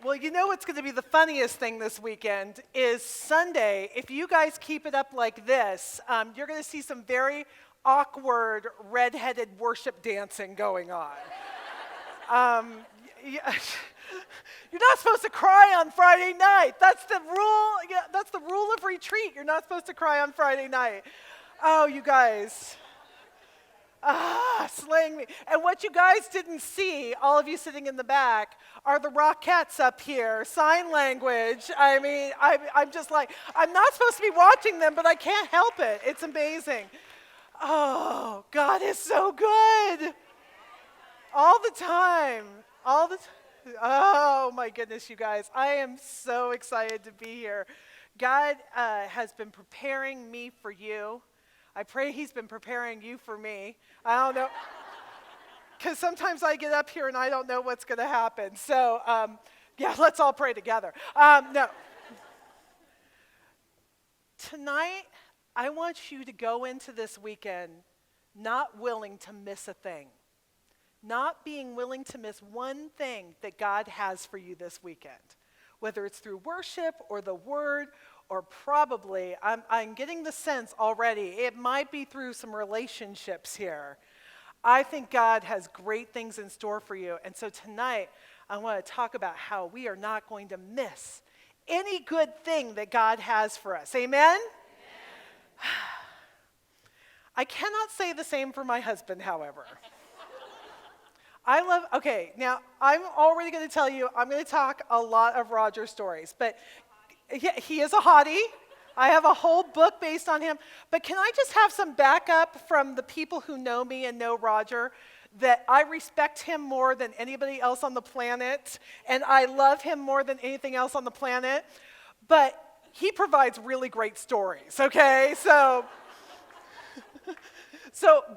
Well, you know what's going to be the funniest thing this weekend is Sunday. If you guys keep it up like this, you're going to see some very awkward redheaded worship dancing going on. Yeah, you're not supposed to cry on Friday night. That's the rule. Yeah, that's the rule of retreat. You're not supposed to cry on Friday night. Oh, you guys. Slaying me. And what you guys didn't see, all of you sitting in the back, are the Rockettes up here, sign language. I mean, I'm just like, I'm not supposed to be watching them, but I can't help it. It's amazing. Oh, God is so good. All the time. Oh, my goodness, you guys. I am so excited to be here. God has been preparing me for you. I pray he's been preparing you for me. I don't know, because sometimes I get up here and I don't know what's going to happen. So, yeah, let's all pray together. No. Tonight, I want you to go into this weekend not willing to miss a thing. Not being willing to miss one thing that God has for you this weekend. Whether it's through worship or the word, or probably, I'm getting the sense already, it might be through some relationships here. I think God has great things in store for you. And so tonight, I want to talk about how we are not going to miss any good thing that God has for us. Amen? Amen. I cannot say the same for my husband, however. Okay, now I'm already going to tell you, I'm going to talk a lot of Roger stories, but he is a hottie. I have a whole book based on him, but can I just have some backup from the people who know me and know Roger, that I respect him more than anybody else on the planet, and I love him more than anything else on the planet, but he provides really great stories, okay? So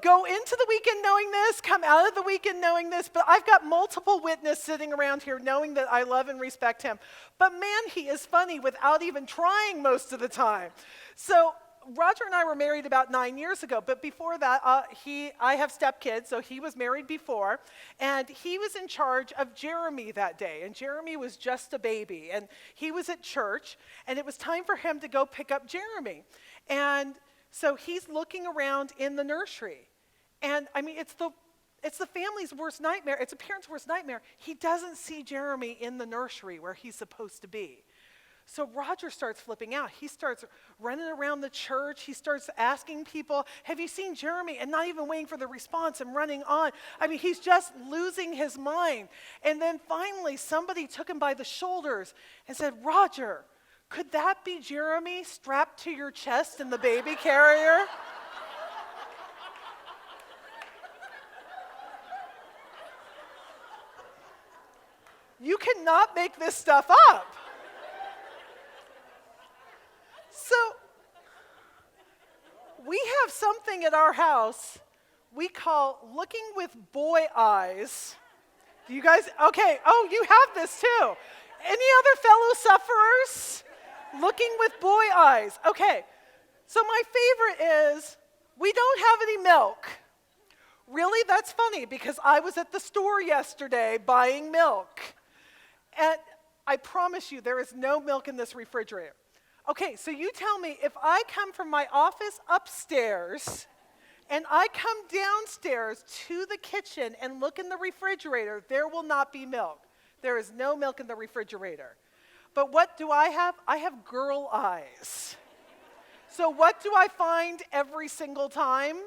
go into the weekend knowing this, come out of the weekend knowing this, but I've got multiple witnesses sitting around here knowing that I love and respect him. But man, he is funny without even trying most of the time. So Roger and I were married about 9 years ago, but before that, I have stepkids, so he was married before, and he was in charge of Jeremy that day, and Jeremy was just a baby, and he was at church, and it was time for him to go pick up Jeremy. And so he's looking around in the nursery, and I mean, it's the family's worst nightmare. It's a parent's worst nightmare. He doesn't see Jeremy in the nursery where he's supposed to be. So Roger starts flipping out. He starts running around the church. He starts asking people, have you seen Jeremy? And not even waiting for the response and running on. I mean, he's just losing his mind. And then finally, somebody took him by the shoulders and said, Roger, could that be Jeremy strapped to your chest in the baby carrier? You cannot make this stuff up. So, we have something at our house we call looking with boy eyes. Do you guys, okay, oh, you have this too. Any other fellow sufferers? Looking with boy eyes. Okay, so my favorite is, we don't have any milk. Really, that's funny because I was at the store yesterday buying milk. And I promise you, there is no milk in this refrigerator. Okay, so you tell me, if I come from my office upstairs and I come downstairs to the kitchen and look in the refrigerator, there will not be milk. There is no milk in the refrigerator. But what do I have? I have girl eyes. So what do I find every single time?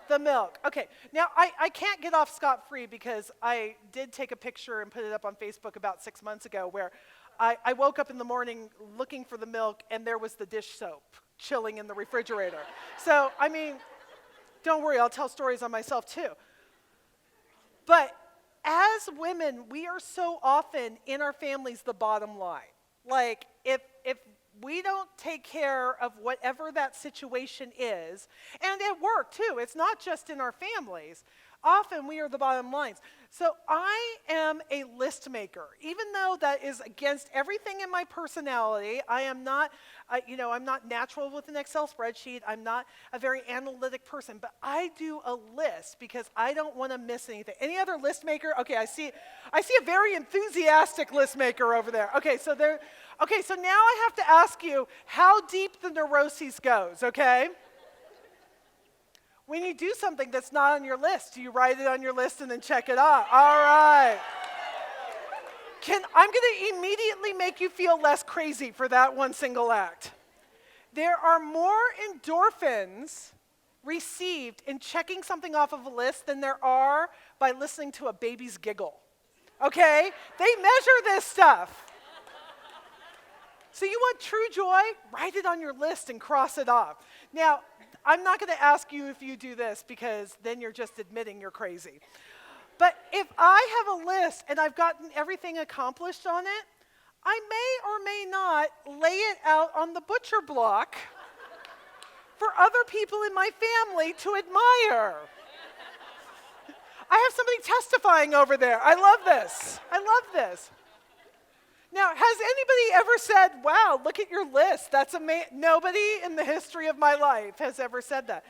The milk. Okay, now I can't get off scot-free because I did take a picture and put it up on Facebook about 6 months ago where I woke up in the morning looking for the milk and there was the dish soap chilling in the refrigerator. So, I mean, don't worry, I'll tell stories on myself too. But as women, we are so often in our families the bottom line. Like, if we don't take care of whatever that situation is, and at work too, it's not just in our families. Often we are the bottom lines. So I am a list maker. Even though that is against everything in my personality, I am not, I'm not natural with an Excel spreadsheet. I'm not a very analytic person, but I do a list because I don't want to miss anything. Any other list maker? Okay, I see a very enthusiastic list maker over there. Okay, so now I have to ask you how deep the neuroses goes, okay? When you do something that's not on your list, do you write it on your list and then check it off? All right. I'm going to immediately make you feel less crazy for that one single act. There are more endorphins received in checking something off of a list than there are by listening to a baby's giggle. Okay? They measure this stuff. So you want true joy? Write it on your list and cross it off. Now, I'm not going to ask you if you do this because then you're just admitting you're crazy. But if I have a list and I've gotten everything accomplished on it, I may or may not lay it out on the butcher block for other people in my family to admire. I have somebody testifying over there. I love this. I love this. Now, has anybody ever said, wow, look at your list? That's amazing. Nobody in the history of my life has ever said that.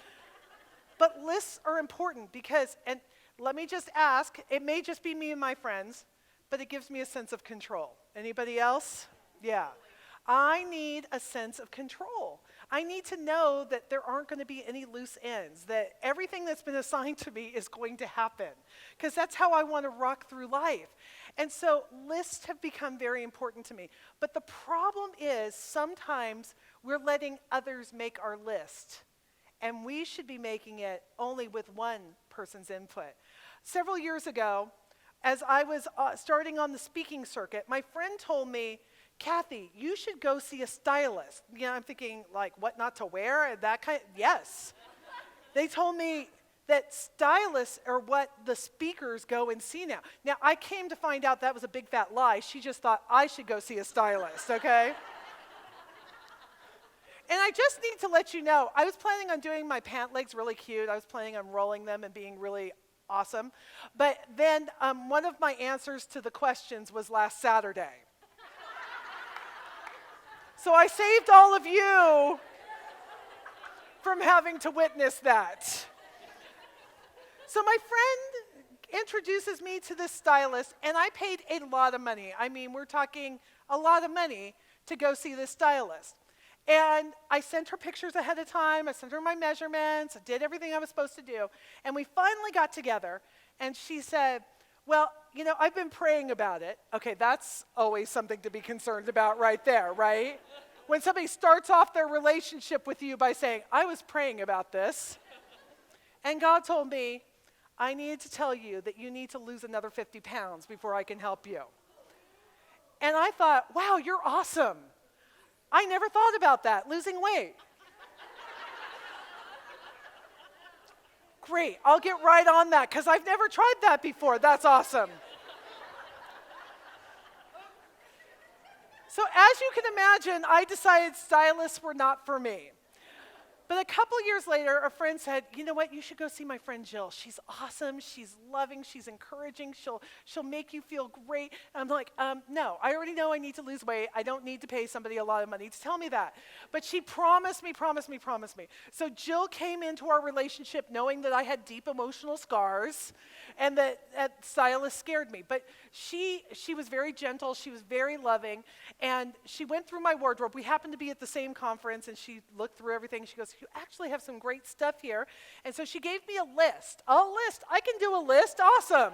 But lists are important because, and let me just ask, it may just be me and my friends, but it gives me a sense of control. Anybody else? Yeah. I need a sense of control. I need to know that there aren't going to be any loose ends, that everything that's been assigned to me is going to happen, because that's how I want to rock through life. And so lists have become very important to me. But the problem is sometimes we're letting others make our list, and we should be making it only with one person's input. Several years ago, as I was starting on the speaking circuit, my friend told me, Kathi, you should go see a stylist. You know, I'm thinking, like, what not to wear? That kind. Yes. They told me that stylists are what the speakers go and see now. Now, I came to find out that was a big fat lie. She just thought I should go see a stylist, okay? And I just need to let you know, I was planning on doing my pant legs really cute. I was planning on rolling them and being really awesome. But then one of my answers to the questions was last Saturday. So I saved all of you from having to witness that. So my friend introduces me to this stylist, and I paid a lot of money. I mean, we're talking a lot of money to go see this stylist. And I sent her pictures ahead of time. I sent her my measurements. I did everything I was supposed to do. And we finally got together, and she said, well, you know, I've been praying about it. Okay, that's always something to be concerned about right there, right? When somebody starts off their relationship with you by saying, I was praying about this, and God told me, I needed to tell you that you need to lose another 50 pounds before I can help you. And I thought, wow, you're awesome. I never thought about that, losing weight. Great, I'll get right on that because I've never tried that before. That's awesome. So as you can imagine, I decided stylists were not for me. But a couple years later, a friend said, you know what, you should go see my friend Jill. She's awesome, she's loving, she's encouraging, she'll make you feel great. And I'm like, no, I already know I need to lose weight. I don't need to pay somebody a lot of money to tell me that. But she promised me. So Jill came into our relationship knowing that I had deep emotional scars and that stylist scared me. But she was very gentle, she was very loving, and she went through my wardrobe. We happened to be at the same conference, and she looked through everything. She goes, you actually have some great stuff here. And so she gave me a list. I can do a list, awesome,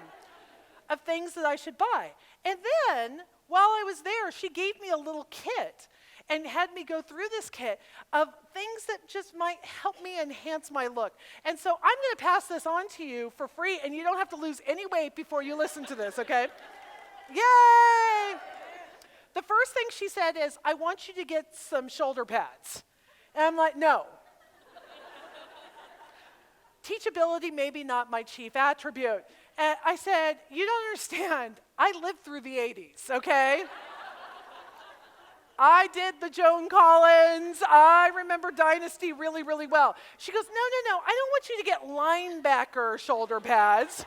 of things that I should buy. And then, while I was there, she gave me a little kit and had me go through this kit of things that just might help me enhance my look. And so I'm going to pass this on to you for free, and you don't have to lose any weight before you listen to this, okay? Yay! The first thing she said is, I want you to get some shoulder pads. And I'm like, no. Teachability may be not my chief attribute. And I said, you don't understand. I lived through the 80s, okay? I did the Joan Collins. I remember Dynasty really, really well. She goes, no, I don't want you to get linebacker shoulder pads.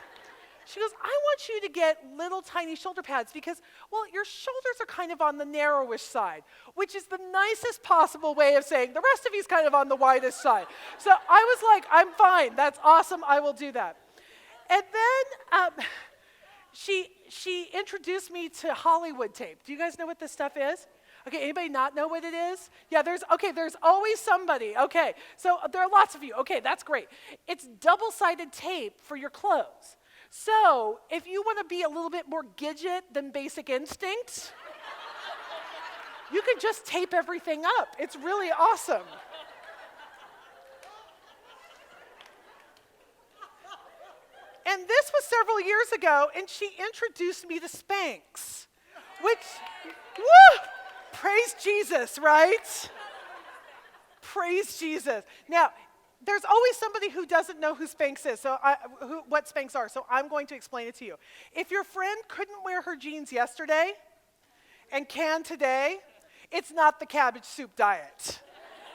She goes, I want you to get little tiny shoulder pads because, well, your shoulders are kind of on the narrowish side, which is the nicest possible way of saying the rest of you's kind of on the widest side. So I was like, I'm fine. That's awesome. I will do that. And then she introduced me to Hollywood tape. Do you guys know what this stuff is? Okay, anybody not know what it is? Yeah, there's always somebody. Okay, so there are lots of you. Okay, that's great. It's double-sided tape for your clothes. So if you want to be a little bit more Gidget than Basic Instinct, you can just tape everything up. It's really awesome. And this was several years ago, and she introduced me to Spanx, which, woo, praise Jesus, right? Praise Jesus. Now, there's always somebody who doesn't know who Spanx is, what Spanx are, so I'm going to explain it to you. If your friend couldn't wear her jeans yesterday and can today, it's not the cabbage soup diet.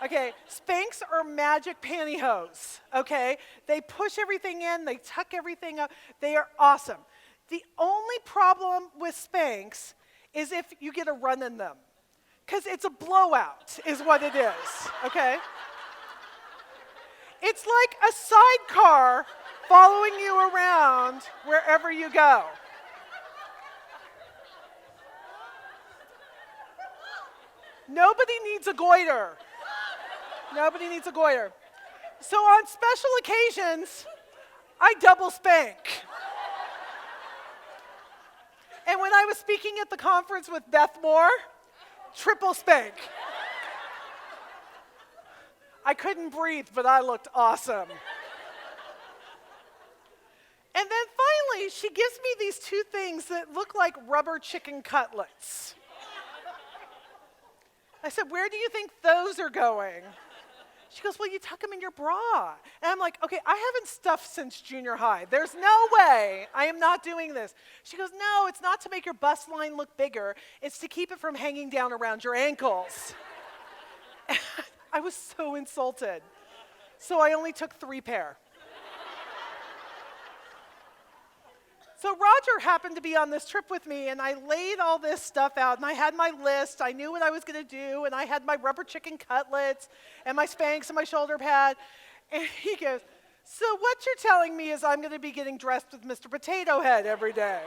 Okay, Spanx are magic pantyhose, okay? They push everything in, they tuck everything up. They are awesome. The only problem with Spanx is if you get a run in them, because it's a blowout is what it is, okay? It's like a sidecar following you around wherever you go. Nobody needs a goiter. Nobody needs a goiter. So on special occasions, I double spank. And when I was speaking at the conference with Beth Moore, triple spank. I couldn't breathe, but I looked awesome. And then finally, she gives me these two things that look like rubber chicken cutlets. I said, where do you think those are going? She goes, well, you tuck them in your bra. And I'm like, okay, I haven't stuffed since junior high. There's no way I am not doing this. She goes, no, it's not to make your bust line look bigger. It's to keep it from hanging down around your ankles. I was so insulted. So I only took 3 pair. So Roger happened to be on this trip with me, and I laid all this stuff out, and I had my list. I knew what I was going to do, and I had my rubber chicken cutlets and my Spanx and my shoulder pad. And he goes, so what you're telling me is I'm going to be getting dressed with Mr. Potato Head every day.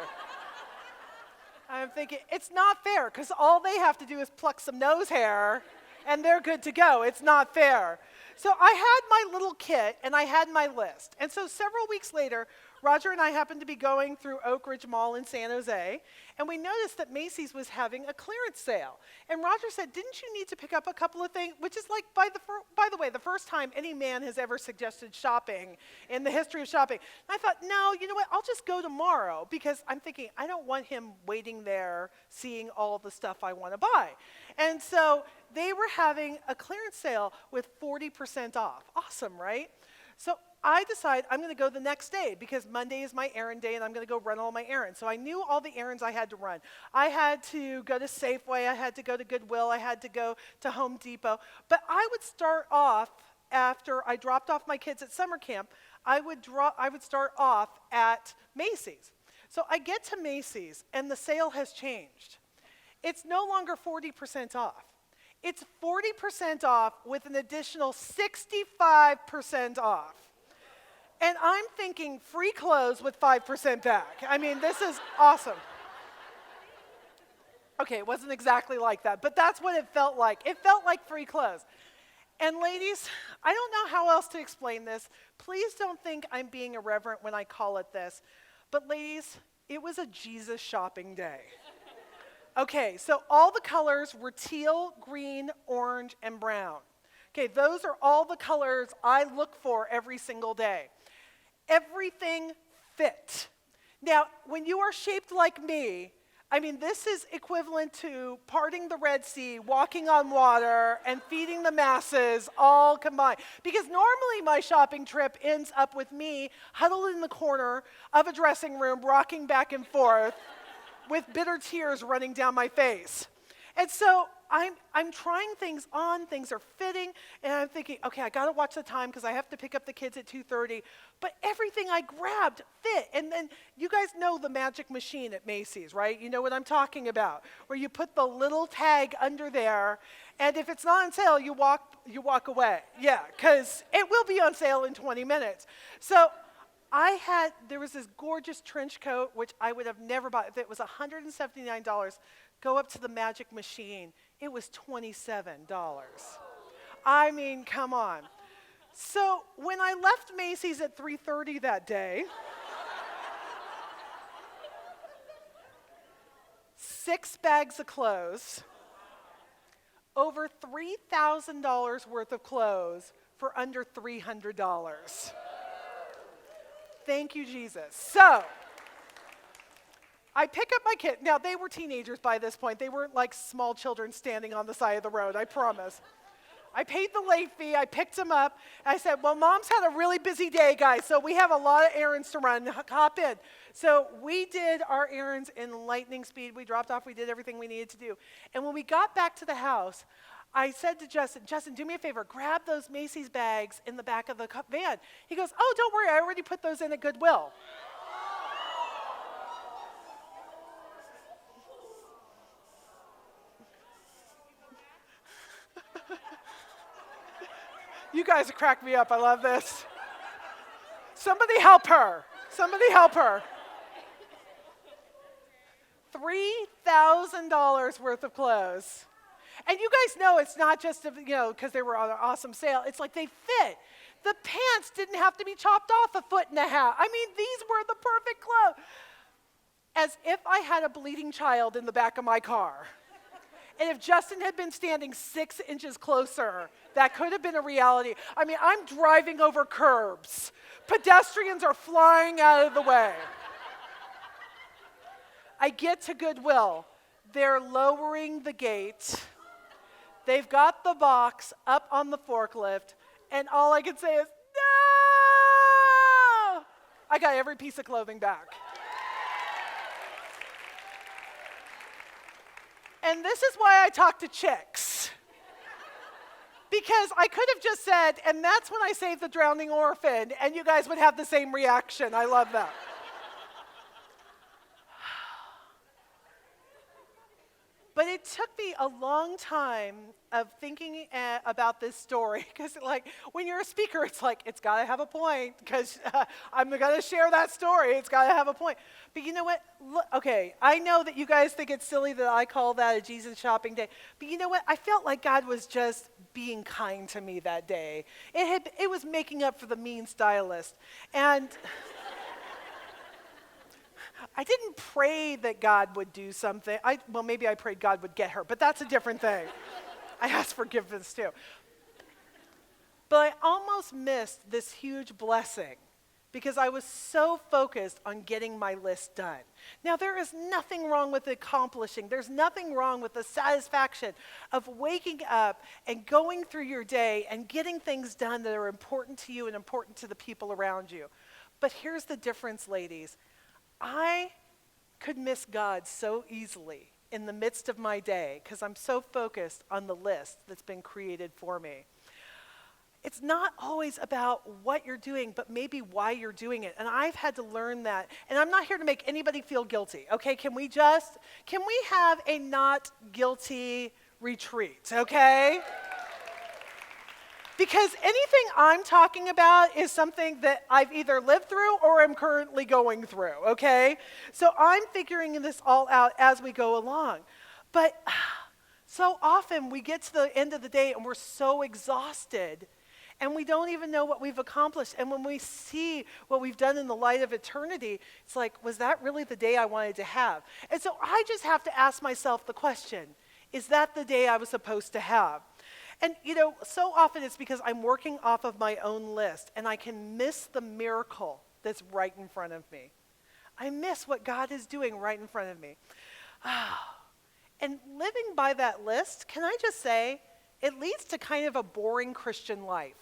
I'm thinking, it's not fair, because all they have to do is pluck some nose hair, and they're good to go. It's not fair. So I had my little kit, and I had my list. And so several weeks later, Roger and I happened to be going through Oak Ridge Mall in San Jose, and we noticed that Macy's was having a clearance sale. And Roger said, didn't you need to pick up a couple of things? Which is like, by the way, the first time any man has ever suggested shopping in the history of shopping. And I thought, no, you know what, I'll just go tomorrow, because I'm thinking, I don't want him waiting there seeing all the stuff I want to buy. And so they were having a clearance sale with 40% off. Awesome, right? So I decide I'm going to go the next day because Monday is my errand day and I'm going to go run all my errands. So I knew all the errands I had to run. I had to go to Safeway. I had to go to Goodwill. I had to go to Home Depot. But I would start off after I dropped off my kids at summer camp. I would start off at Macy's. So I get to Macy's and the sale has changed. It's no longer 40% off. It's 40% off with an additional 65% off. And I'm thinking free clothes with 5% back. I mean, this is awesome. Okay, it wasn't exactly like that, but that's what it felt like. It felt like free clothes. And ladies, I don't know how else to explain this. Please don't think I'm being irreverent when I call it this. But ladies, it was a Jesus shopping day. Okay, so all the colors were teal, green, orange, and brown. Okay, those are all the colors I look for every single day. Everything fit. Now, when you are shaped like me, I mean, this is equivalent to parting the Red Sea, walking on water, and feeding the masses all combined. Because normally my shopping trip ends up with me huddled in the corner of a dressing room, rocking back and forth, with bitter tears running down my face. And so I'm trying things on, things are fitting, and I'm thinking, okay, I got to watch the time because I have to pick up the kids at 2:30. But everything I grabbed fit. And then you guys know the magic machine at Macy's, right? You know what I'm talking about, where you put the little tag under there, and if it's not on sale, you walk away. Yeah, because it will be on sale in 20 minutes. So there was this gorgeous trench coat, which I would have never bought. If it was $179, go up to the magic machine. It was $27. I mean, come on. So when I left Macy's at 3:30 that day, 6 bags of clothes, over $3,000 worth of clothes for under $300. Thank you, Jesus. So I pick up my kid. Now, they were teenagers by this point. They weren't like small children standing on the side of the road, I promise. I paid the late fee. I picked them up. I said, well, Mom's had a really busy day, guys, so we have a lot of errands to run. Hop in. So we did our errands in lightning speed. We dropped off. We did everything we needed to do. And when we got back to the house, I said to Justin, do me a favor, grab those Macy's bags in the back of the van. He goes, oh, don't worry, I already put those in at Goodwill. You guys crack me up. I love this. Somebody help her. Somebody help her. $3,000 worth of clothes. And you guys know it's not just, because they were on an awesome sale. It's like they fit. The pants didn't have to be chopped off 1.5 feet. I mean, these were the perfect clothes. As if I had a bleeding child in the back of my car. And if Justin had been standing 6 inches closer, that could have been a reality. I mean, I'm driving over curbs. Pedestrians are flying out of the way. I get to Goodwill. They're lowering the gate. They've got the box up on the forklift, and all I can say is, no! I got every piece of clothing back. And this is why I talk to chicks. Because I could have just said, and that's when I saved the drowning orphan, and you guys would have the same reaction. I love that. But it took me a long time of thinking about this story, because when you're a speaker, it's like, it's got to have a point, because I'm going to share that story. It's got to have a point. But you know what? Look, okay, I know that you guys think it's silly that I call that a Jesus shopping day, but you know what? I felt like God was just being kind to me that day. It was making up for the mean stylist. And I didn't pray that God would do something. Well, maybe I prayed God would get her, but that's a different thing. I asked forgiveness too. But I almost missed this huge blessing because I was so focused on getting my list done. Now, there is nothing wrong with accomplishing. There's nothing wrong with the satisfaction of waking up and going through your day and getting things done that are important to you and important to the people around you. But here's the difference, ladies. I could miss God so easily in the midst of my day because I'm so focused on the list that's been created for me. It's not always about what you're doing, but maybe why you're doing it. And I've had to learn that. And I'm not here to make anybody feel guilty, okay? Can we have a not guilty retreat, okay? Because anything I'm talking about is something that I've either lived through or am currently going through, okay? So I'm figuring this all out as we go along. But so often we get to the end of the day and we're so exhausted and we don't even know what we've accomplished. And when we see what we've done in the light of eternity, it's like, was that really the day I wanted to have? And so I just have to ask myself the question, is that the day I was supposed to have? And, so often it's because I'm working off of my own list and I can miss the miracle that's right in front of me. I miss what God is doing right in front of me. And living by that list, can I just say, it leads to kind of a boring Christian life.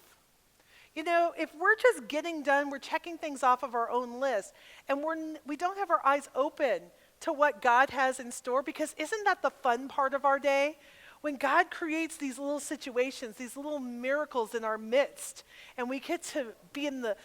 If we're just getting done, we're checking things off of our own list, and we don't have our eyes open to what God has in store, because isn't that the fun part of our day? when God creates these little situations, these little miracles in our midst, and we get to be in the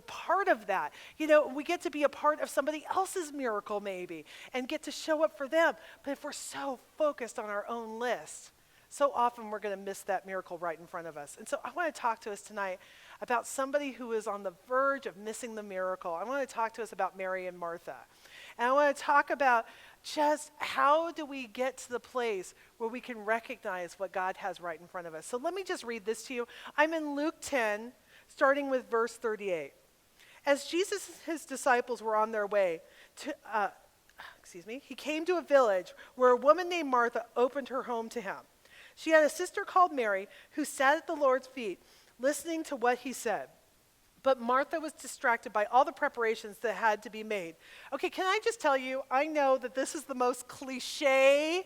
part of that. We get to be a part of somebody else's miracle maybe and get to show up for them. But if we're so focused on our own list, so often we're going to miss that miracle right in front of us. And so I want to talk to us tonight about somebody who is on the verge of missing the miracle. I want to talk to us about Mary and Martha. And I want to talk about just how do we get to the place where we can recognize what God has right in front of us. So let me just read this to you. I'm in Luke 10, starting with verse 38. As Jesus and his disciples were on their way to, he came to a village where a woman named Martha opened her home to him. She had a sister called Mary who sat at the Lord's feet, listening to what he said. But Martha was distracted by all the preparations that had to be made. Okay, can I just tell you, I know that this is the most cliche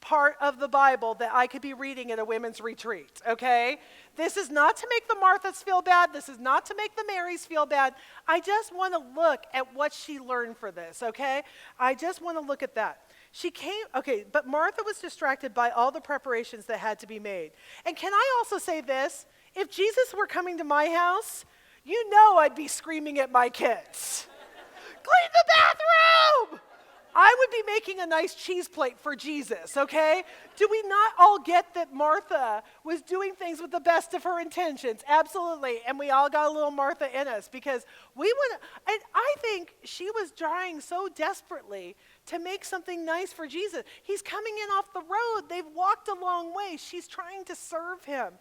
part of the Bible that I could be reading at a women's retreat, okay? This is not to make the Marthas feel bad. This is not to make the Marys feel bad. I just want to look at what she learned for this, okay? I just want to look at that. But Martha was distracted by all the preparations that had to be made. And can I also say this? If Jesus were coming to my house, you know I'd be screaming at my kids. Clean the bathroom! I would be making a nice cheese plate for Jesus, okay? Do we not all get that Martha was doing things with the best of her intentions? Absolutely. And we all got a little Martha in us because and I think she was trying so desperately to make something nice for Jesus. He's coming in off the road. They've walked a long way. She's trying to serve him.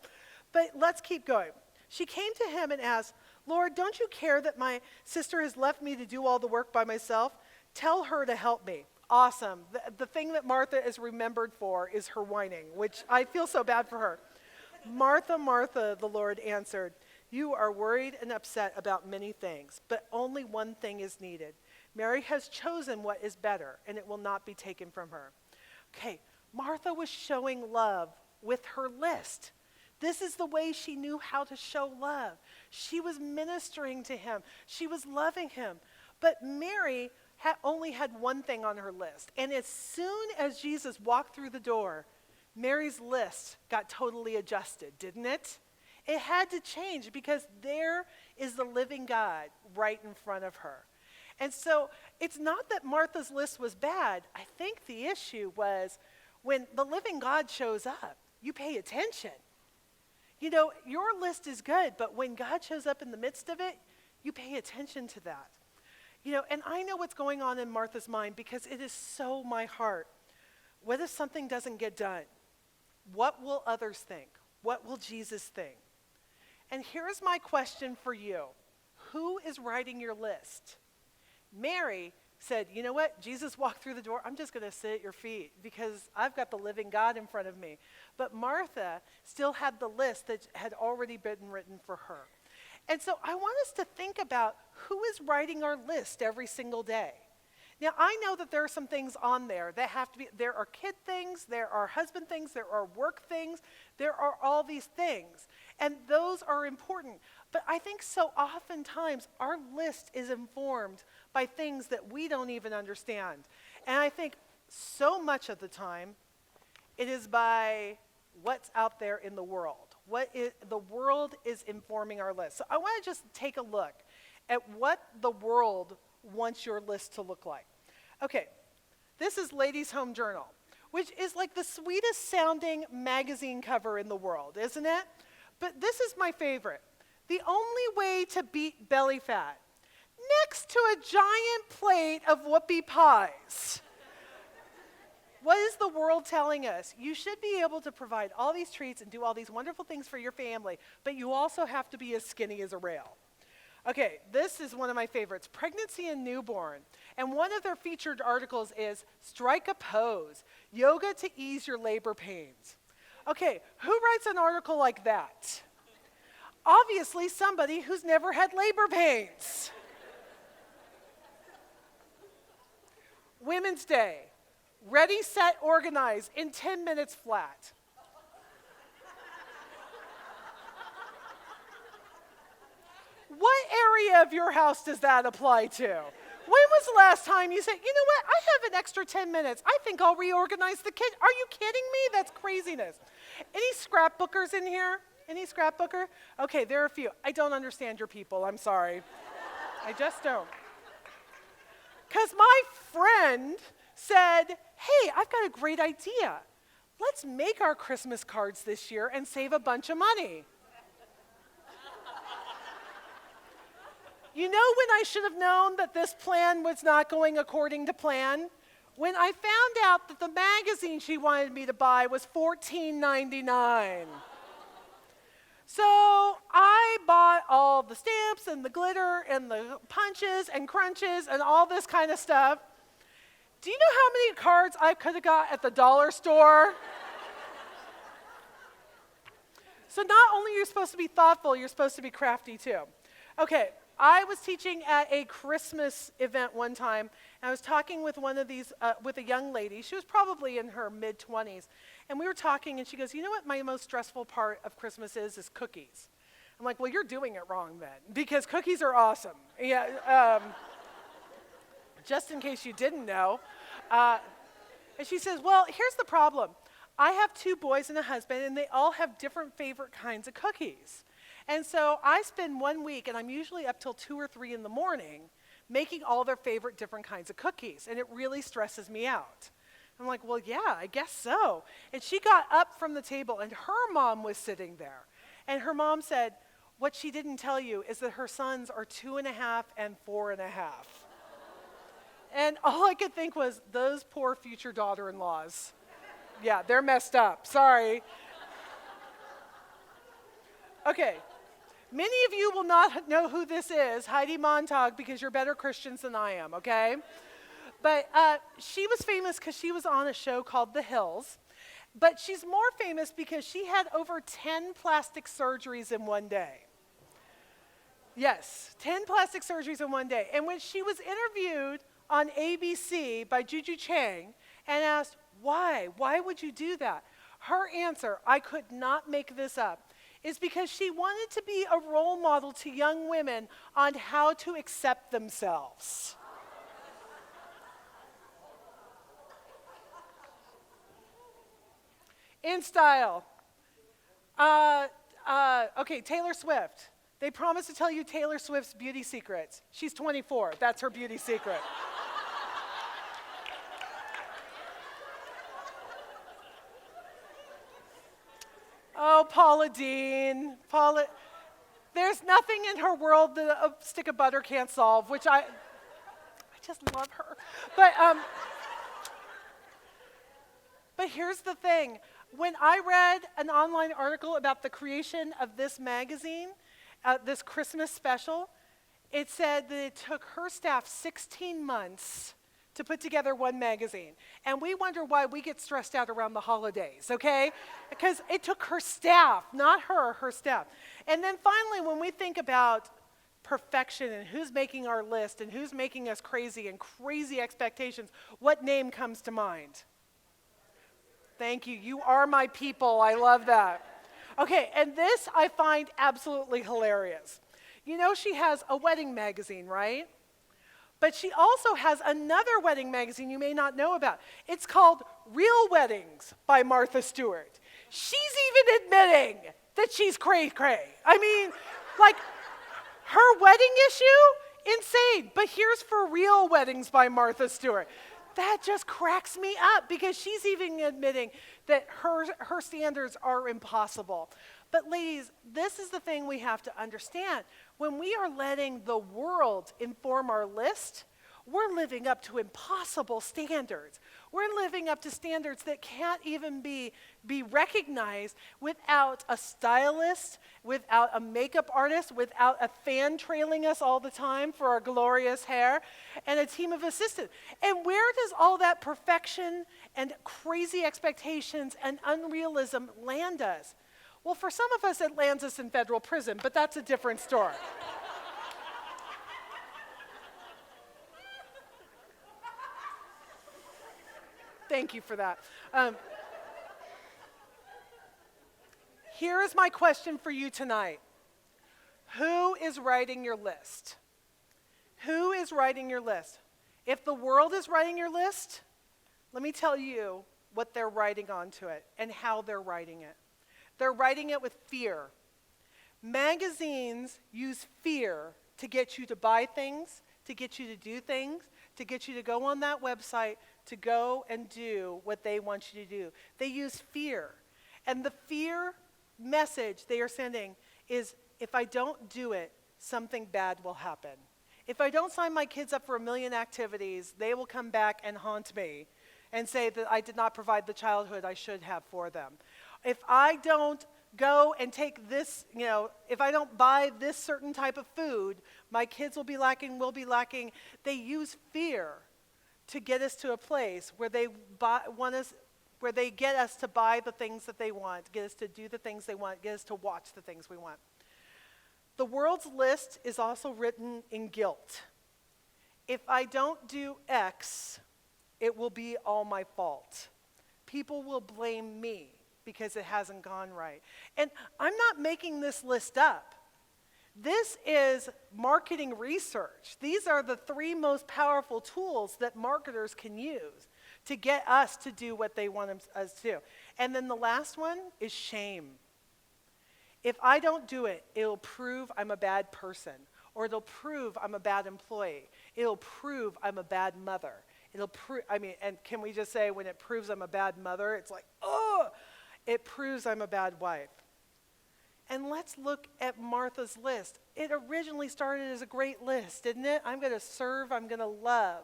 But let's keep going. She came to him and asked, Lord, don't you care that my sister has left me to do all the work by myself? Tell her to help me. Awesome. The thing that Martha is remembered for is her whining, which I feel so bad for her. Martha, Martha, the Lord answered, you are worried and upset about many things, but only one thing is needed. Mary has chosen what is better, and it will not be taken from her. Okay, Martha was showing love with her list. This is the way she knew how to show love. She was ministering to him. She was loving him. But Mary only had one thing on her list. And as soon as Jesus walked through the door, Mary's list got totally adjusted, didn't it? It had to change because there is the living God right in front of her. And so it's not that Martha's list was bad. I think the issue was when the living God shows up, you pay attention. Your list is good, but when God shows up in the midst of it, you pay attention to that. And I know what's going on in Martha's mind because it is so my heart. What if something doesn't get done? What will others think? What will Jesus think? And here's my question for you. Who is writing your list? Mary said, you know what? Jesus walked through the door. I'm just going to sit at your feet because I've got the living God in front of me. But Martha still had the list that had already been written for her. And so I want us to think about who is writing our list every single day. Now, I know that there are some things on there that have to be, there are kid things, there are husband things, there are work things, there are all these things. And those are important. But I think so oftentimes our list is informed by things that we don't even understand. And I think so much of the time it is by what's out there in the world. The world is informing our list. So I want to just take a look at what the world wants your list to look like. Okay, this is Ladies' Home Journal, which is like the sweetest sounding magazine cover in the world, isn't it? But this is my favorite. The only way to beat belly fat, next to a giant plate of whoopie pies. What is the world telling us? You should be able to provide all these treats and do all these wonderful things for your family, but you also have to be as skinny as a rail. Okay, this is one of my favorites, Pregnancy and Newborn. And one of their featured articles is Strike a Pose, Yoga to Ease Your Labor Pains. Okay, who writes an article like that? Obviously somebody who's never had labor pains. Women's Day, ready, set, organize in 10 minutes flat. What area of your house does that apply to? When was the last time you said, you know what, I have an extra 10 minutes. I think I'll reorganize the kitchen. Are you kidding me? That's craziness. Any scrapbookers in here? Any scrapbooker? Okay, there are a few. I don't understand your people. I'm sorry. I just don't. Because my friend said, hey, I've got a great idea. Let's make our Christmas cards this year and save a bunch of money. You know when I should have known that this plan was not going according to plan? When I found out that the magazine she wanted me to buy was $14.99. So I bought all the stamps and the glitter and the punches and crunches and all this kind of stuff. Do you know how many cards I could have got at the dollar store? So not only are you supposed to be thoughtful, you're supposed to be crafty too. Okay, I was teaching at a Christmas event one time, and I was talking with with a young lady. She was probably in her mid-20s. And we were talking, and she goes, you know what my most stressful part of Christmas is cookies. I'm like, well, you're doing it wrong then, because cookies are awesome. Yeah, just in case you didn't know. And she says, well, here's the problem. I have 2 boys and a husband, and they all have different favorite kinds of cookies. And so I spend 1 week, and I'm usually up till 2 or 3 in the morning, making all their favorite different kinds of cookies, and it really stresses me out. I'm like, well, yeah, I guess so. And she got up from the table, and her mom was sitting there. And her mom said, what she didn't tell you is that her sons are 2.5 and 4.5. And all I could think was, those poor future daughter-in-laws. Yeah, they're messed up. Sorry. Okay. Many of you will not know who this is, Heidi Montag, because you're better Christians than I am, okay? But she was famous because she was on a show called The Hills. But she's more famous because she had over 10 plastic surgeries in one day. Yes, 10 plastic surgeries in one day. And when she was interviewed on ABC by Juju Chang and asked, why? Why would you do that? Her answer, I could not make this up, is because she wanted to be a role model to young women on how to accept themselves. In style. Okay, Taylor Swift. They promised to tell you Taylor Swift's beauty secrets. She's 24. That's her beauty secret. Oh, Paula Deen. There's nothing in her world that a stick of butter can't solve, which I just love her. But here's the thing. When I read an online article about the creation of this magazine, this Christmas special, it said that it took her staff 16 months to put together one magazine. And we wonder why we get stressed out around the holidays, okay? Because it took her staff, not her staff. And then finally, when we think about perfection and who's making our list and who's making us crazy and crazy expectations, what name comes to mind? Thank you. You are my people. I love that. Okay, and this I find absolutely hilarious. You know she has a wedding magazine, right? But she also has another wedding magazine you may not know about. It's called Real Weddings by Martha Stewart. She's even admitting that she's cray-cray. I mean, like, her wedding issue? Insane. But here's For Real Weddings by Martha Stewart. That just cracks me up because she's even admitting that her standards are impossible. But ladies, this is the thing we have to understand. When we are letting the world inform our list, we're living up to impossible standards. We're living up to standards that can't even be recognized without a stylist, without a makeup artist, without a fan trailing us all the time for our glorious hair, and a team of assistants. And where does all that perfection and crazy expectations and unrealism land us? Well, for some of us, it lands us in federal prison, but that's a different story. Thank you for that. Here is my question for you tonight. Who is writing your list? Who is writing your list? If the world is writing your list, let me tell you what they're writing onto it and how they're writing it. They're writing it with fear. Magazines use fear to get you to buy things, to get you to do things, to get you to go on that website, to go and do what they want you to do. They use fear. And the fear message they are sending is, if I don't do it, something bad will happen. If I don't sign my kids up for 1 million activities, they will come back and haunt me and say that I did not provide the childhood I should have for them. If I don't go and take this, if I don't buy this certain type of food, my kids will be lacking, will be lacking. They use fear to get us to a place where they where they get us to buy the things that they want, get us to do the things they want, get us to watch the things we want. The world's list is also written in guilt. If I don't do X, it will be all my fault. People will blame me because it hasn't gone right. And I'm not making this list up. This is marketing research. These are the 3 most powerful tools that marketers can use to get us to do what they want us to do. And then the last one is shame. If I don't do it, it'll prove I'm a bad person, or it'll prove I'm a bad employee. It'll prove I'm a bad mother. It'll prove, and can we just say when it proves I'm a bad mother, it's like, oh, it proves I'm a bad wife. And let's look at Martha's list. It originally started as a great list, didn't it? I'm going to serve, I'm going to love.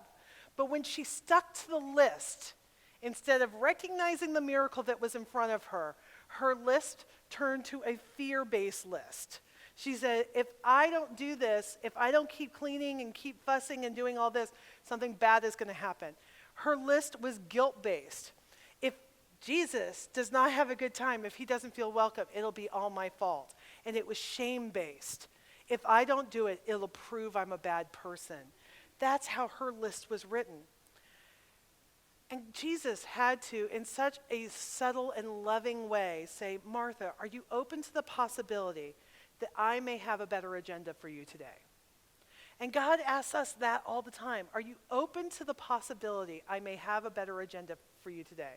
But when she stuck to the list, instead of recognizing the miracle that was in front of her, her list turned to a fear-based list. She said, if I don't do this, if I don't keep cleaning and keep fussing and doing all this, something bad is going to happen. Her list was guilt-based. If Jesus does not have a good time, if he doesn't feel welcome, it'll be all my fault. And it was shame-based. If I don't do it, it'll prove I'm a bad person. That's how her list was written. And Jesus had to, in such a subtle and loving way, say, Martha, are you open to the possibility that I may have a better agenda for you today? And God asks us that all the time. Are you open to the possibility I may have a better agenda for you today?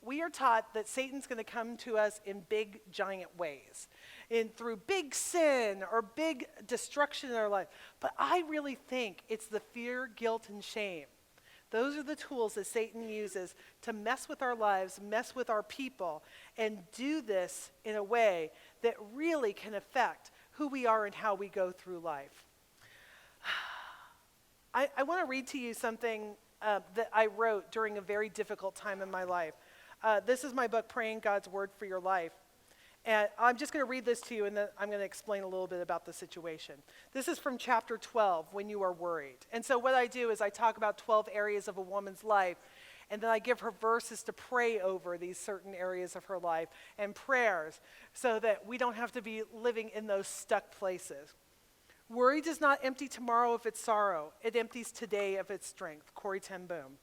We are taught that Satan's going to come to us in big, giant ways, through big sin or big destruction in our life. But I really think it's the fear, guilt, and shame. Those are the tools that Satan uses to mess with our lives, mess with our people, and do this in a way that really can affect who we are and how we go through life. I want to read to you something that I wrote during a very difficult time in my life. This is my book, Praying God's Word for Your Life. And I'm just going to read this to you, and then I'm going to explain a little bit about the situation. This is from chapter 12, When You Are Worried. And so what I do is I talk about 12 areas of a woman's life, and then I give her verses to pray over these certain areas of her life, and prayers, so that we don't have to be living in those stuck places. Worry does not empty tomorrow of its sorrow. It empties today of its strength. Corrie ten Boom.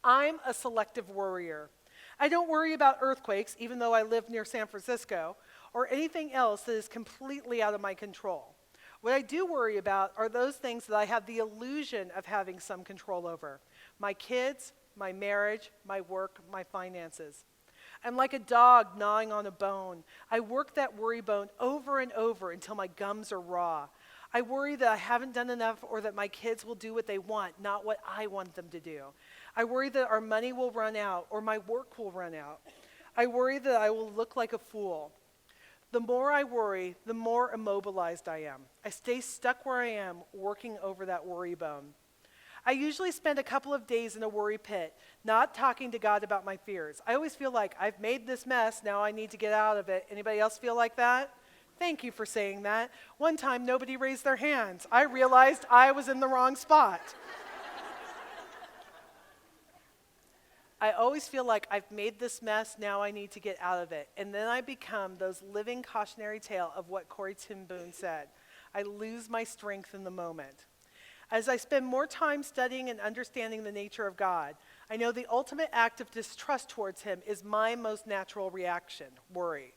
I'm a selective worrier. I don't worry about earthquakes, even though I live near San Francisco, or anything else that is completely out of my control. What I do worry about are those things that I have the illusion of having some control over. My kids, my marriage, my work, my finances. I'm like a dog gnawing on a bone. I work that worry bone over and over until my gums are raw. I worry that I haven't done enough, or that my kids will do what they want, not what I want them to do. I worry that our money will run out, or my work will run out. I worry that I will look like a fool. The more I worry, the more immobilized I am. I stay stuck where I am, working over that worry bone. I usually spend a couple of days in a worry pit, not talking to God about my fears. I always feel like I've made this mess, now I need to get out of it. Anybody else feel like that? Thank you for saying that. One time, nobody raised their hands. I realized I was in the wrong spot. I always feel like I've made this mess, now I need to get out of it. And then I become those living cautionary tale of what Corrie ten Boom said. I lose my strength in the moment. As I spend more time studying and understanding the nature of God, I know the ultimate act of distrust towards him is my most natural reaction, worry.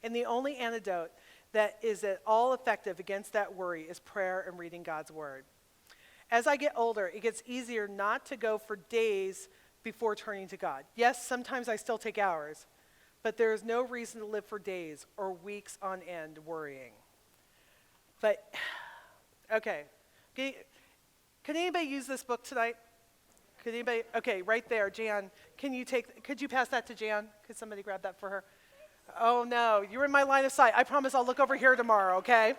And the only antidote that is at all effective against that worry is prayer and reading God's word. as I get older, it gets easier not to go for days before turning to God. Yes, sometimes I still take hours, but there is no reason to live for days or weeks on end worrying. But, okay. Could anybody use this book tonight? Could anybody? Okay, right there, Jan. Could you pass that to Jan? Could somebody grab that for her? Oh no, you're in my line of sight. I promise I'll look over here tomorrow, okay?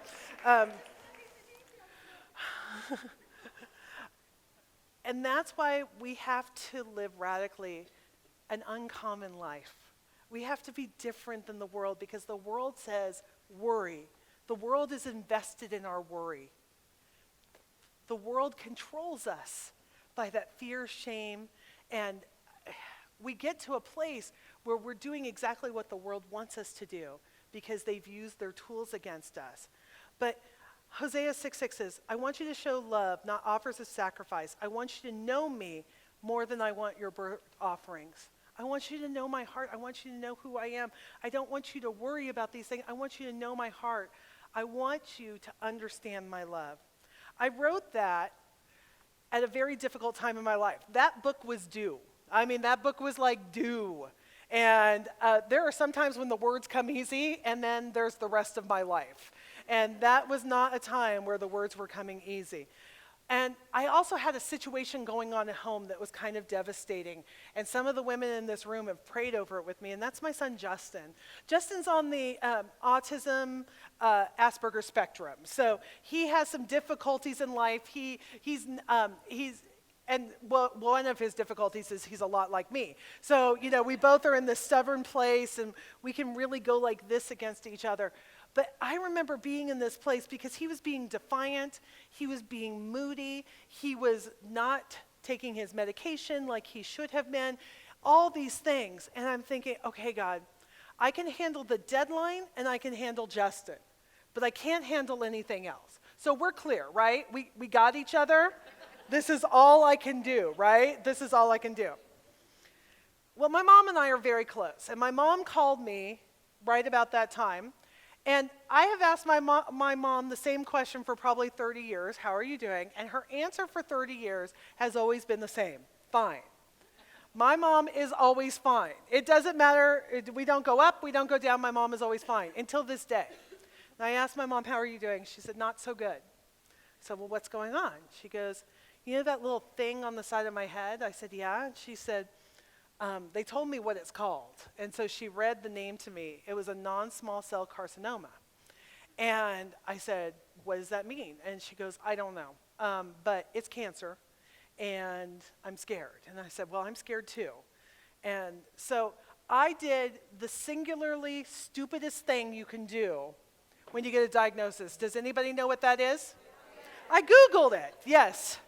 And that's why we have to live radically an uncommon life. We have to be different than the world because the world says worry. The world is invested in our worry. The world controls us by that fear, shame, and we get to a place where we're doing exactly what the world wants us to do because they've used their tools against us. But Hosea 6:6 says, I want you to show love, not offers of sacrifice. I want you to know me more than I want your burnt offerings. I want you to know my heart. I want you to know who I am. I don't want you to worry about these things. I want you to know my heart. I want you to understand my love. I wrote that at a very difficult time in my life. That book was due. I mean, that book was like due. And there are some times when the words come easy, and then there's the rest of my life. And that was not a time where the words were coming easy. And I also had a situation going on at home that was kind of devastating. And some of the women in this room have prayed over it with me, and that's my son Justin. Justin's on the autism Asperger spectrum. So he has some difficulties in life. And one of his difficulties is he's a lot like me. So, we both are in this stubborn place, and we can really go like this against each other. But I remember being in this place because he was being defiant, he was being moody, he was not taking his medication like he should have been, all these things. And I'm thinking, okay, God, I can handle the deadline and I can handle Justin, but I can't handle anything else. So we're clear, right? We got each other. This is all I can do, right? This is all I can do. Well, my mom and I are very close, and my mom called me right about that time. And I have asked my mom the same question for probably 30 years, how are you doing? And her answer for 30 years has always been the same, fine. My mom is always fine. It doesn't matter, we don't go up, we don't go down, my mom is always fine, until this day. And I asked my mom, how are you doing? She said, not so good. I said, well, what's going on? She goes, you know that little thing on the side of my head? I said, yeah. And she said, they told me what it's called. And so she read the name to me. It was a non-small cell carcinoma. And I said, what does that mean? And she goes, I don't know, but it's cancer, and I'm scared. And I said, well, I'm scared too. And so I did the singularly stupidest thing you can do when you get a diagnosis. Does anybody know what that is? I Googled it, yes.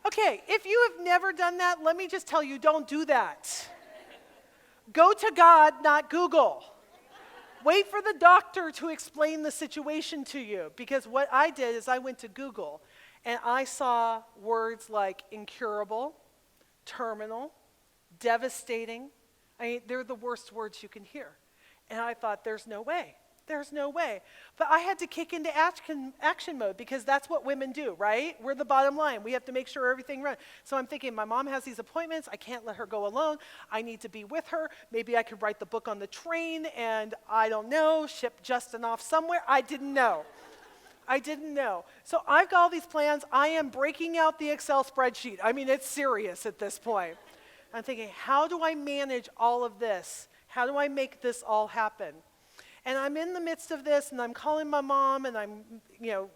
Okay, if you have never done that, let me just tell you, don't do that. Go to God, not Google. Wait for the doctor to explain the situation to you, because what I did is I went to Google, and I saw words like incurable, terminal, devastating. I mean, they're the worst words you can hear. And I thought, there's no way. There's no way. But I had to kick into action mode because that's what women do, right? We're the bottom line. We have to make sure everything runs. So I'm thinking, my mom has these appointments. I can't let her go alone. I need to be with her. Maybe I could write the book on the train and, I don't know, ship Justin off somewhere. I didn't know. So I've got all these plans. I am breaking out the Excel spreadsheet. I mean, it's serious at this point. I'm thinking, how do I manage all of this? How do I make this all happen? And I'm in the midst of this, and I'm calling my mom, and I'm,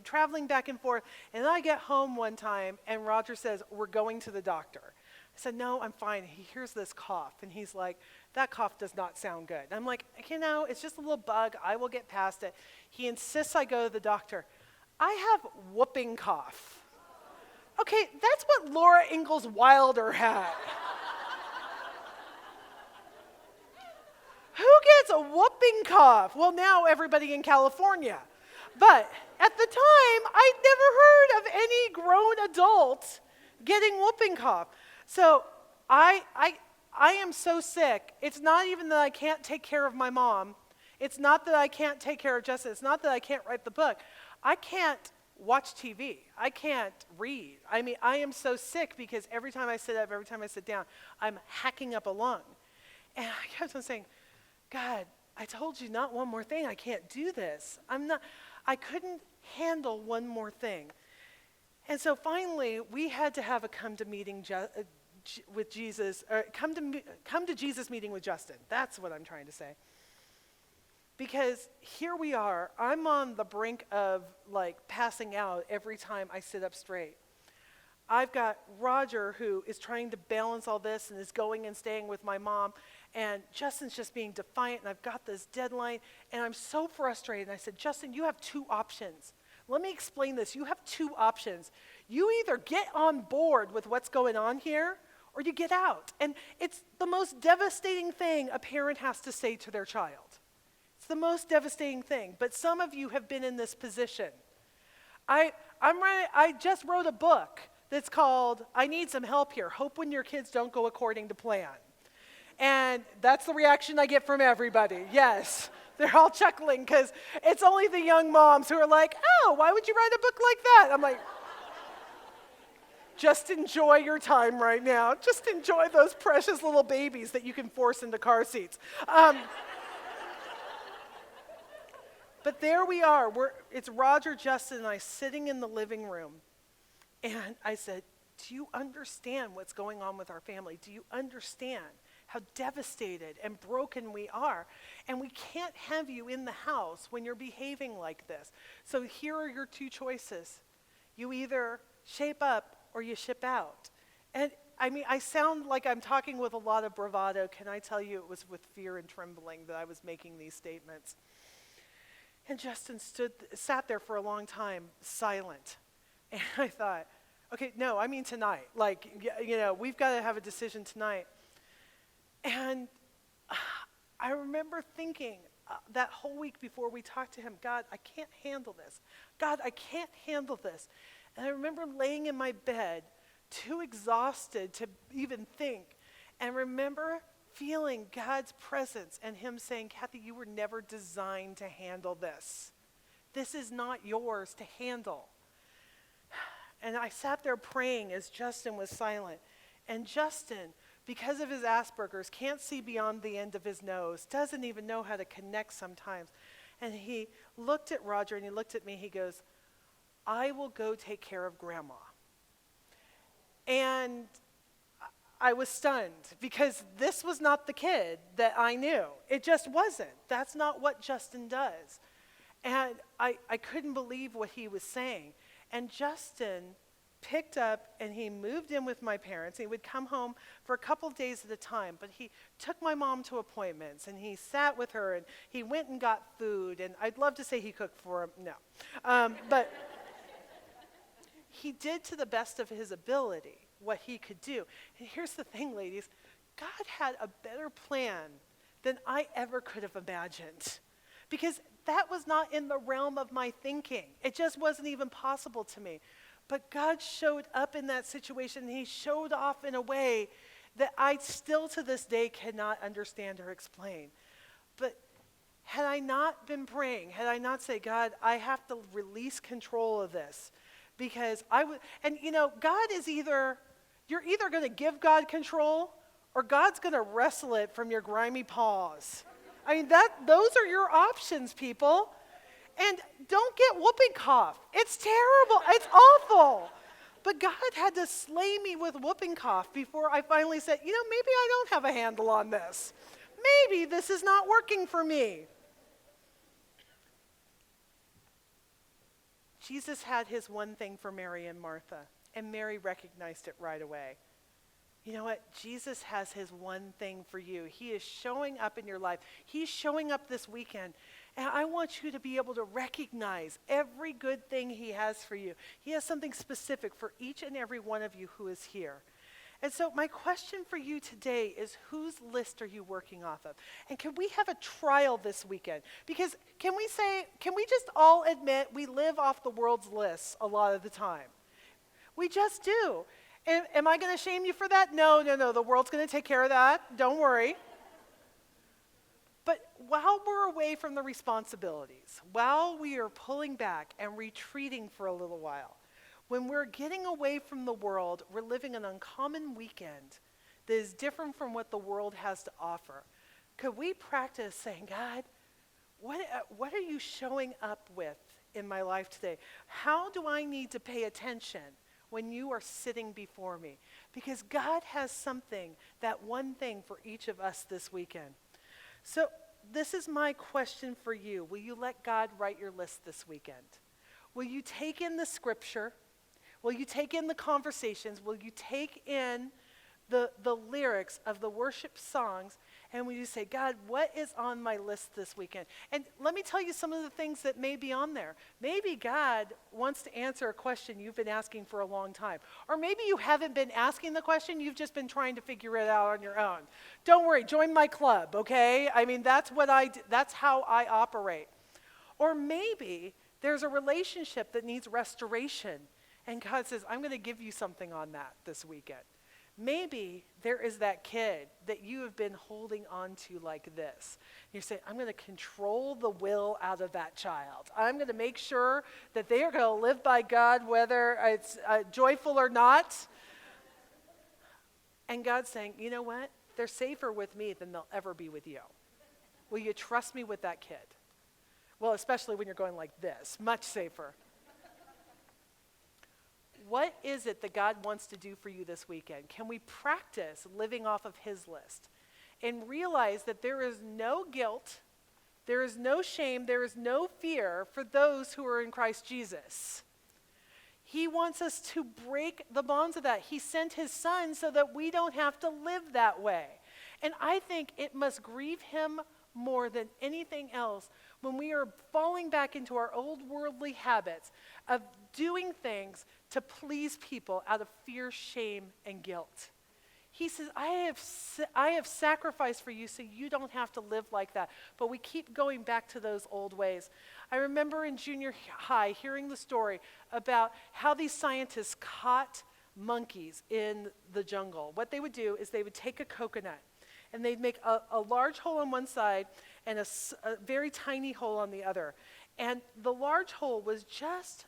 traveling back and forth. And then I get home one time, and Roger says, we're going to the doctor. I said, no, I'm fine. He hears this cough, and he's like, that cough does not sound good. And I'm like, it's just a little bug. I will get past it. He insists I go to the doctor. I have whooping cough. Okay, that's what Laura Ingalls Wilder had. Who gets a whooping cough? Well, now everybody in California. But at the time, I'd never heard of any grown adult getting whooping cough. So I am so sick. It's not even that I can't take care of my mom. It's not that I can't take care of Justin. It's not that I can't write the book. I can't watch TV. I can't read. I mean, I am so sick because every time I sit up, every time I sit down, I'm hacking up a lung. And I kept on saying, God, I told you not one more thing. I can't do this. I couldn't handle one more thing. And so finally, we had to have a come to Jesus meeting with Justin. That's what I'm trying to say. Because here we are, I'm on the brink of like passing out every time I sit up straight. I've got Roger who is trying to balance all this and is going and staying with my mom, and Justin's just being defiant, and I've got this deadline, and I'm so frustrated. And I said, Justin, you have two options. Let me explain this. You have two options. You either get on board with what's going on here, or you get out. And it's the most devastating thing a parent has to say to their child. It's the most devastating thing. But some of you have been in this position. I just wrote a book that's called I Need Some Help Here. Hope When Your Kids Don't Go According to Plan. And that's the reaction I get from everybody. Yes. They're all chuckling because it's only the young moms who are like, oh, why would you write a book like that? I'm like, just enjoy your time right now. Just enjoy those precious little babies that you can force into car seats. But there we are. It's Roger, Justin, and I sitting in the living room. And I said, do you understand what's going on with our family? Do you understand how devastated and broken we are? And we can't have you in the house when you're behaving like this. So here are your two choices. You either shape up or you ship out. And I mean, I sound like I'm talking with a lot of bravado. Can I tell you it was with fear and trembling that I was making these statements? And Justin sat there for a long time, silent. And I thought, okay, no, I mean tonight. Like, you know, we've got to have a decision tonight. And I remember thinking that whole week before we talked to him, God, I can't handle this. God, I can't handle this. And I remember laying in my bed, too exhausted to even think, and remember feeling God's presence and him saying, Kathi, you were never designed to handle this. This is not yours to handle. And I sat there praying as Justin was silent. And Justin, because of his Asperger's, can't see beyond the end of his nose, doesn't even know how to connect sometimes. And he looked at Roger and he looked at me, he goes, I will go take care of Grandma. And I was stunned because this was not the kid that I knew. It just wasn't. That's not what Justin does. And I couldn't believe what he was saying. And Justin picked up and he moved in with my parents. He would come home for a couple of days at a time, but he took my mom to appointments and he sat with her and he went and got food. And I'd love to say he cooked for him. No. But he did to the best of his ability what he could do. And here's the thing, ladies. God had a better plan than I ever could have imagined. Because that was not in the realm of my thinking. It just wasn't even possible to me. But God showed up in that situation, and he showed off in a way that I still to this day cannot understand or explain. But had I not been praying, had I not said, God, I have to release control of this, because I would, and you know, God is you're either going to give God control or God's going to wrestle it from your grimy paws. I mean, those are your options, people. And don't get whooping cough. It's terrible. It's awful. But God had to slay me with whooping cough before I finally said, you know, maybe I don't have a handle on this. Maybe this is not working for me. Jesus had his one thing for Mary and Martha, and Mary recognized it right away. You know what? Jesus has his one thing for you. He is showing up in your life. He's showing up this weekend. And I want you to be able to recognize every good thing he has for you. He has something specific for each and every one of you who is here. And so my question for you today is, whose list are you working off of? And can we have a trial this weekend? Because can we just all admit we live off the world's lists a lot of the time? We just do. And am I going to shame you for that? No. The world's going to take care of that. Don't worry. But while we're away from the responsibilities, while we are pulling back and retreating for a little while, when we're getting away from the world, we're living an uncommon weekend that is different from what the world has to offer. Could we practice saying, God, what are you showing up with in my life today? How do I need to pay attention when you are sitting before me? Because God has something, that one thing for each of us this weekend. So this is my question for you. Will you let God write your list this weekend? Will you take in the scripture? Will you take in the conversations? Will you take in the lyrics of the worship songs? And will you say, God, what is on my list this weekend? And let me tell you some of the things that may be on there. Maybe God wants to answer a question you've been asking for a long time. Or maybe you haven't been asking the question, you've just been trying to figure it out on your own. Don't worry, join my club, okay? I mean, that's how I operate. Or maybe there's a relationship that needs restoration. And God says, I'm going to give you something on that this weekend. Maybe there is that kid that you have been holding on to like this. You're saying, I'm going to control the will out of that child. I'm going to make sure that they are going to live by God, whether it's joyful or not. And God's saying, you know what? They're safer with me than they'll ever be with you. Will you trust me with that kid? Well, especially when you're going like this, much safer. What is it that God wants to do for you this weekend? Can we practice living off of his list and realize that there is no guilt, there is no shame, there is no fear for those who are in Christ Jesus? He wants us to break the bonds of that. He sent his son so that we don't have to live that way. And I think it must grieve him more than anything else when we are falling back into our old worldly habits of doing things to please people out of fear, shame, and guilt. He says, I have sacrificed for you so you don't have to live like that. But we keep going back to those old ways. I remember in junior high hearing the story about how these scientists caught monkeys in the jungle. What they would do is they would take a coconut and they'd make a large hole on one side and a very tiny hole on the other. And the large hole was just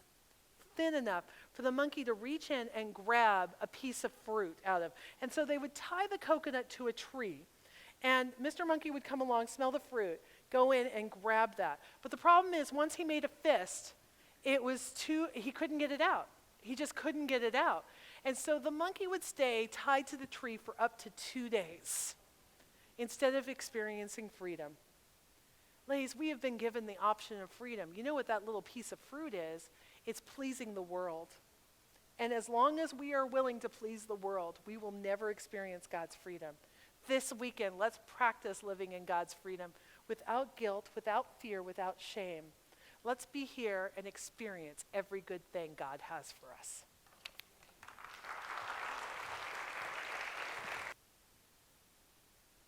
thin enough for the monkey to reach in and grab a piece of fruit out of. And so they would tie the coconut to a tree. And Mr. Monkey would come along, smell the fruit, go in and grab that. But the problem is, once he made a fist, he couldn't get it out. He just couldn't get it out. And so the monkey would stay tied to the tree for up to 2 days instead of experiencing freedom. Ladies, we have been given the option of freedom. You know what that little piece of fruit is? It's pleasing the world. And as long as we are willing to please the world, we will never experience God's freedom. This weekend, let's practice living in God's freedom without guilt, without fear, without shame. Let's be here and experience every good thing God has for us.